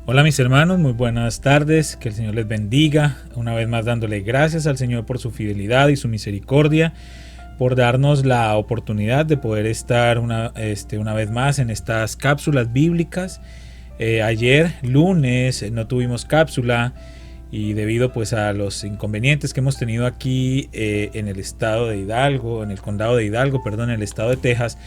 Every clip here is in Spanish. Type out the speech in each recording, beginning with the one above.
Hola mis hermanos, muy buenas tardes, que el Señor les bendiga, una vez más dándole gracias al Señor por su fidelidad y su misericordia, por darnos la oportunidad de poder estar una vez más en estas cápsulas bíblicas. Ayer, lunes, no tuvimos cápsula y debido pues a los inconvenientes que hemos tenido aquí en el estado de Hidalgo, en el condado de Hidalgo, perdón, en el estado de Texas,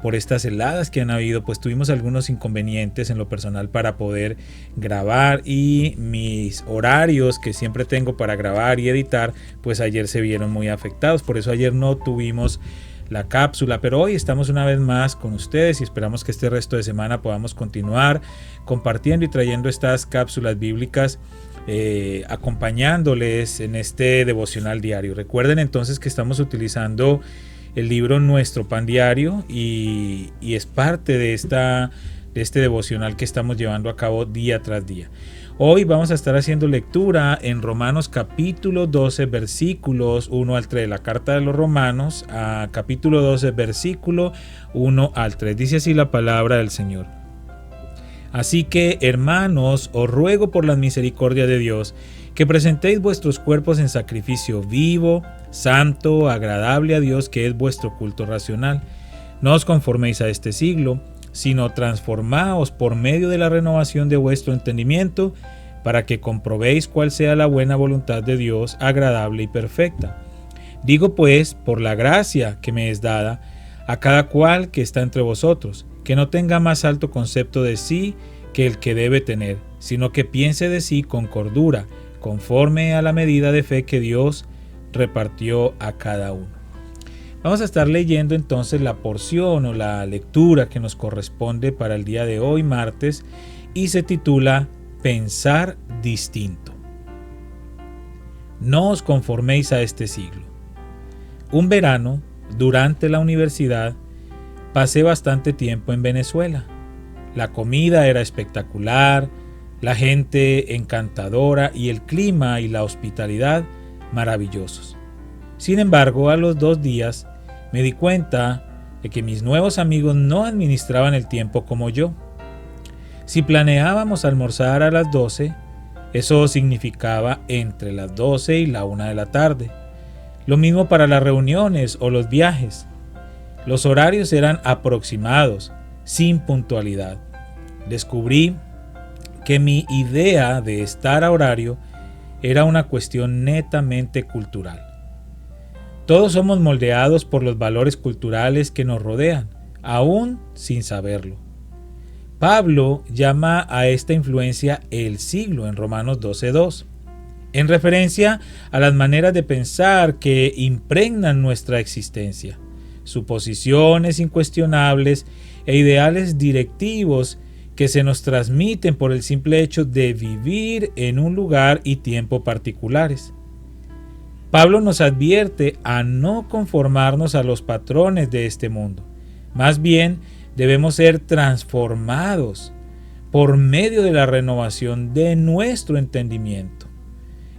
por estas heladas que han habido, pues tuvimos algunos inconvenientes en lo personal para poder grabar, y mis horarios que siempre tengo para grabar y editar, pues ayer se vieron muy afectados. Por eso ayer no tuvimos la cápsula, pero hoy estamos una vez más con ustedes y esperamos que este resto de semana podamos continuar compartiendo y trayendo estas cápsulas bíblicas, acompañándoles en este devocional diario. Recuerden entonces que estamos utilizando el libro Nuestro Pan Diario y es parte de este devocional que estamos llevando a cabo día tras día. Hoy vamos a estar haciendo lectura en Romanos capítulo 12 versículos 1 al 3, la carta de los Romanos a capítulo 12 versículo 1 al 3. Dice así la palabra del Señor. Así que, hermanos, os ruego por la misericordia de Dios que presentéis vuestros cuerpos en sacrificio vivo, santo, agradable a Dios, que es vuestro culto racional. No os conforméis a este siglo, sino transformaos por medio de la renovación de vuestro entendimiento, para que comprobéis cuál sea la buena voluntad de Dios, agradable y perfecta. Digo pues, por la gracia que me es dada, a cada cual que está entre vosotros, que no tenga más alto concepto de sí que el que debe tener, sino que piense de sí con cordura, conforme a la medida de fe que Dios repartió a cada uno. Vamos a estar leyendo entonces la porción o la lectura que nos corresponde para el día de hoy, martes, y se titula Pensar distinto. No os conforméis a este siglo. Un verano, durante la universidad, pasé bastante tiempo en Venezuela. La comida era espectacular, la gente encantadora y el clima y la hospitalidad maravillosos. Sin embargo, a los 2 días me di cuenta de que mis nuevos amigos no administraban el tiempo como yo. Si planeábamos almorzar a las 12, eso significaba entre las 12 y la 1 de la tarde. Lo mismo para las reuniones o los viajes. Los horarios eran aproximados, sin puntualidad. Descubrí que mi idea de estar a horario era una cuestión netamente cultural. Todos somos moldeados por los valores culturales que nos rodean, aún sin saberlo. Pablo llama a esta influencia el siglo en Romanos 12:2, en referencia a las maneras de pensar que impregnan nuestra existencia, suposiciones incuestionables e ideales directivos que se nos transmiten por el simple hecho de vivir en un lugar y tiempo particulares. Pablo nos advierte a no conformarnos a los patrones de este mundo. Más bien, debemos ser transformados por medio de la renovación de nuestro entendimiento,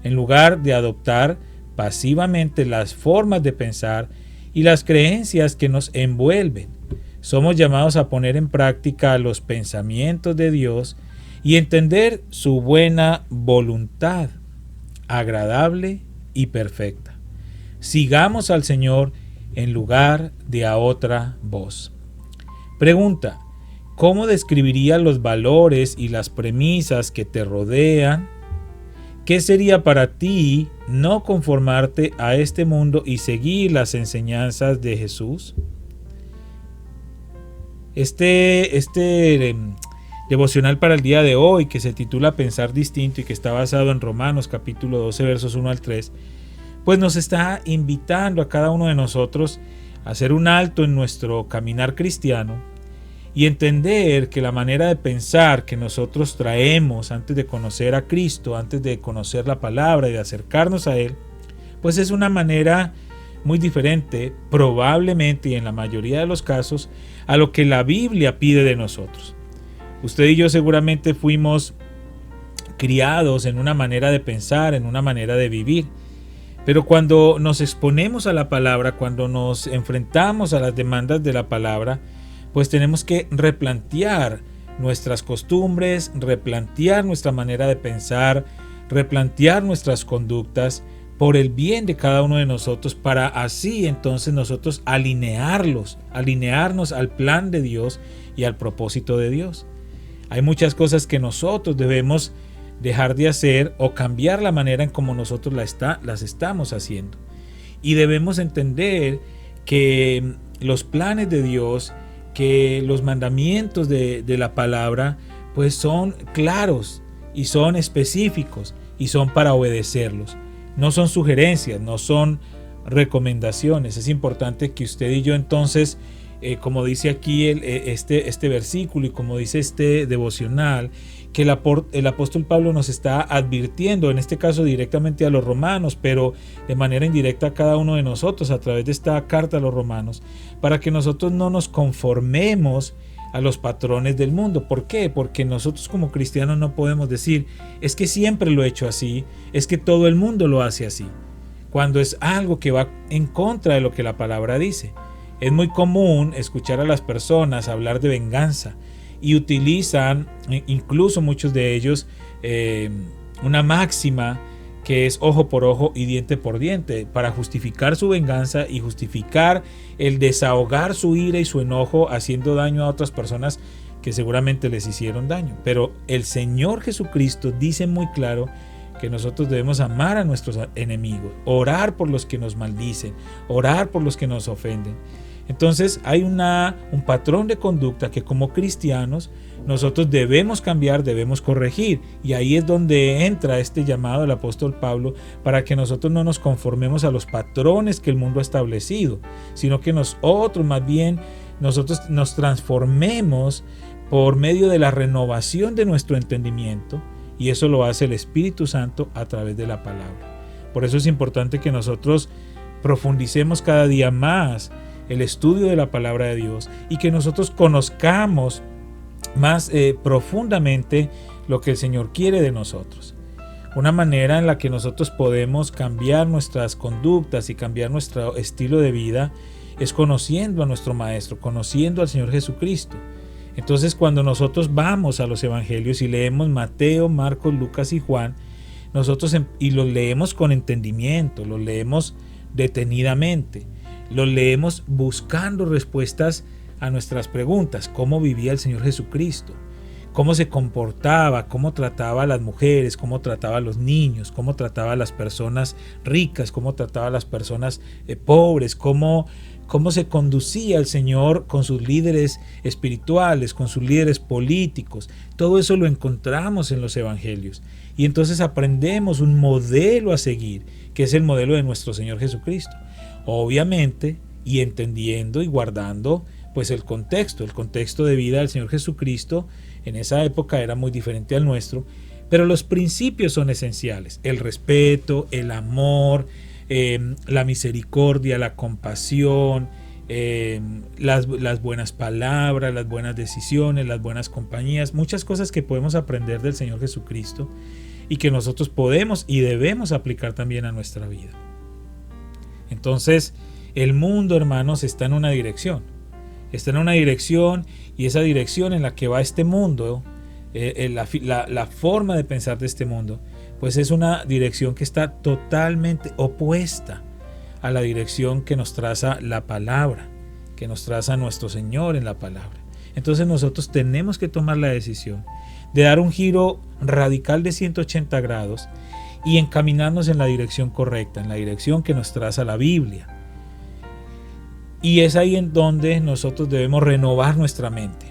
en lugar de adoptar pasivamente las formas de pensar y las creencias que nos envuelven. Somos llamados a poner en práctica los pensamientos de Dios y entender su buena voluntad, agradable y perfecta. Sigamos al Señor en lugar de a otra voz. Pregunta: ¿cómo describirías los valores y las premisas que te rodean? ¿Qué sería para ti no conformarte a este mundo y seguir las enseñanzas de Jesús? Este devocional para el día de hoy, que se titula Pensar distinto y que está basado en Romanos capítulo 12 versos 1 al 3, pues nos está invitando a cada uno de nosotros a hacer un alto en nuestro caminar cristiano y entender que la manera de pensar que nosotros traemos antes de conocer a Cristo, antes de conocer la palabra y de acercarnos a Él, pues es una manera muy diferente, probablemente y en la mayoría de los casos, a lo que la Biblia pide de nosotros. Usted y yo seguramente fuimos criados en una manera de pensar, en una manera de vivir, pero cuando nos exponemos a la palabra, cuando nos enfrentamos a las demandas de la palabra, pues tenemos que replantear nuestras costumbres, replantear nuestra manera de pensar, replantear nuestras conductas por el bien de cada uno de nosotros, para así entonces nosotros alinearnos al plan de Dios y al propósito de Dios. Hay muchas cosas que nosotros debemos dejar de hacer o cambiar la manera en como nosotros las estamos haciendo. Y debemos entender que los planes de Dios, que los mandamientos de la palabra, pues son claros y son específicos y son para obedecerlos. No son sugerencias, no son recomendaciones. Es importante que usted y yo entonces, como dice aquí este versículo y como dice este devocional, que el apóstol Pablo nos está advirtiendo, en este caso directamente a los romanos, pero de manera indirecta a cada uno de nosotros a través de esta carta a los romanos, para que nosotros no nos conformemos a los patrones del mundo. ¿Por qué? Porque nosotros como cristianos no podemos decir, es que siempre lo he hecho así, es que todo el mundo lo hace así, cuando es algo que va en contra de lo que la palabra dice. Es muy común escuchar a las personas hablar de venganza y utilizan, incluso muchos de ellos, una máxima que es ojo por ojo y diente por diente, para justificar su venganza y justificar el desahogar su ira y su enojo haciendo daño a otras personas que seguramente les hicieron daño. Pero el Señor Jesucristo dice muy claro que nosotros debemos amar a nuestros enemigos, orar por los que nos maldicen, orar por los que nos ofenden. Entonces hay un patrón de conducta que como cristianos nosotros debemos cambiar, debemos corregir, y ahí es donde entra este llamado del apóstol Pablo para que nosotros no nos conformemos a los patrones que el mundo ha establecido, sino que nosotros más bien nos transformemos por medio de la renovación de nuestro entendimiento, y eso lo hace el Espíritu Santo a través de la palabra. Por eso es importante que nosotros profundicemos cada día más el estudio de la palabra de Dios y que nosotros conozcamos más profundamente lo que el Señor quiere de nosotros. Una manera en la que nosotros podemos cambiar nuestras conductas y cambiar nuestro estilo de vida es conociendo a nuestro Maestro, conociendo al Señor Jesucristo. Entonces, cuando nosotros vamos a los evangelios y leemos Mateo, Marcos, Lucas y Juan, nosotros y los leemos con entendimiento, los leemos detenidamente, los leemos buscando respuestas a nuestras preguntas. ¿Cómo vivía el Señor Jesucristo? ¿Cómo se comportaba? ¿Cómo trataba a las mujeres? ¿Cómo trataba a los niños? ¿Cómo trataba a las personas ricas? ¿Cómo trataba a las personas pobres? ¿Cómo se conducía el Señor con sus líderes espirituales, con sus líderes políticos? Todo eso lo encontramos en los evangelios. Y entonces aprendemos un modelo a seguir, que es el modelo de nuestro Señor Jesucristo. Obviamente, y entendiendo y guardando pues el contexto de vida del Señor Jesucristo en esa época era muy diferente al nuestro, pero los principios son esenciales: el respeto, el amor, la misericordia, la compasión, las buenas palabras, las buenas decisiones, las buenas compañías, muchas cosas que podemos aprender del Señor Jesucristo y que nosotros podemos y debemos aplicar también a nuestra vida. Entonces, el mundo, hermanos, está en una dirección, y esa dirección en la que va este mundo, la forma de pensar de este mundo, pues es una dirección que está totalmente opuesta a la dirección que nos traza la palabra, que nos traza nuestro Señor en la palabra. Entonces nosotros tenemos que tomar la decisión de dar un giro radical de 180 grados y encaminarnos en la dirección correcta, en la dirección que nos traza la Biblia. Y es ahí en donde nosotros debemos renovar nuestra mente,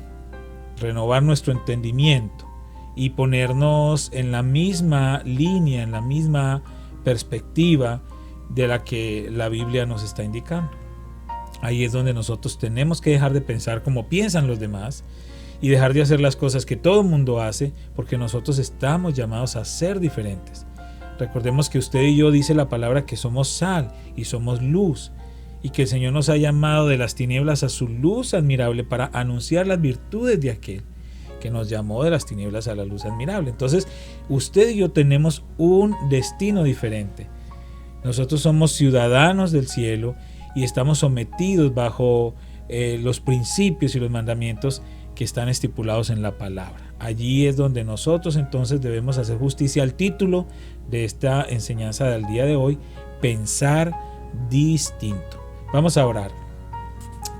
renovar nuestro entendimiento y ponernos en la misma línea, en la misma perspectiva de la que la Biblia nos está indicando. Ahí es donde nosotros tenemos que dejar de pensar como piensan los demás y dejar de hacer las cosas que todo el mundo hace, porque nosotros estamos llamados a ser diferentes. Recordemos que usted y yo, dice la palabra, que somos sal y somos luz, y que el Señor nos ha llamado de las tinieblas a su luz admirable para anunciar las virtudes de aquel que nos llamó de las tinieblas a la luz admirable. Entonces, usted y yo tenemos un destino diferente. Nosotros somos ciudadanos del cielo y estamos sometidos bajo los principios y los mandamientos que están estipulados en la palabra. Allí es donde nosotros entonces debemos hacer justicia al título de esta enseñanza del día de hoy: pensar distinto. Vamos a orar.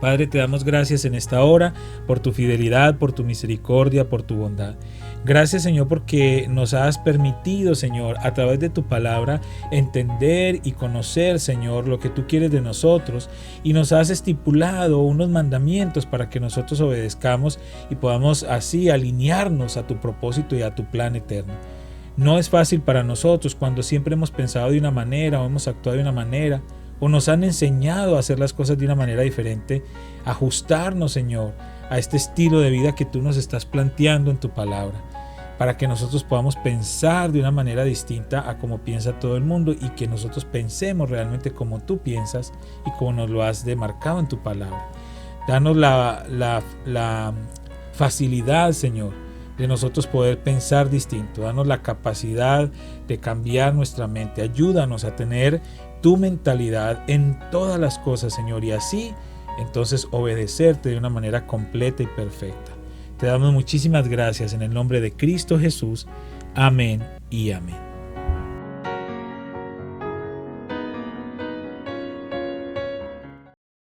Padre, te damos gracias en esta hora por tu fidelidad, por tu misericordia, por tu bondad. Gracias, Señor, porque nos has permitido, Señor, a través de tu palabra, entender y conocer, Señor, lo que tú quieres de nosotros, y nos has estipulado unos mandamientos para que nosotros obedezcamos y podamos así alinearnos a tu propósito y a tu plan eterno. No es fácil para nosotros cuando siempre hemos pensado de una manera o hemos actuado de una manera, o nos han enseñado a hacer las cosas de una manera diferente, ajustarnos, Señor, a este estilo de vida que tú nos estás planteando en tu palabra, para que nosotros podamos pensar de una manera distinta a como piensa todo el mundo, y que nosotros pensemos realmente como tú piensas y como nos lo has demarcado en tu palabra. Danos la facilidad, Señor, de nosotros poder pensar distinto. Danos la capacidad de cambiar nuestra mente. Ayúdanos a tener tu mentalidad en todas las cosas, Señor, y así entonces obedecerte de una manera completa y perfecta. Te damos muchísimas gracias en el nombre de Cristo Jesús. Amén y amén.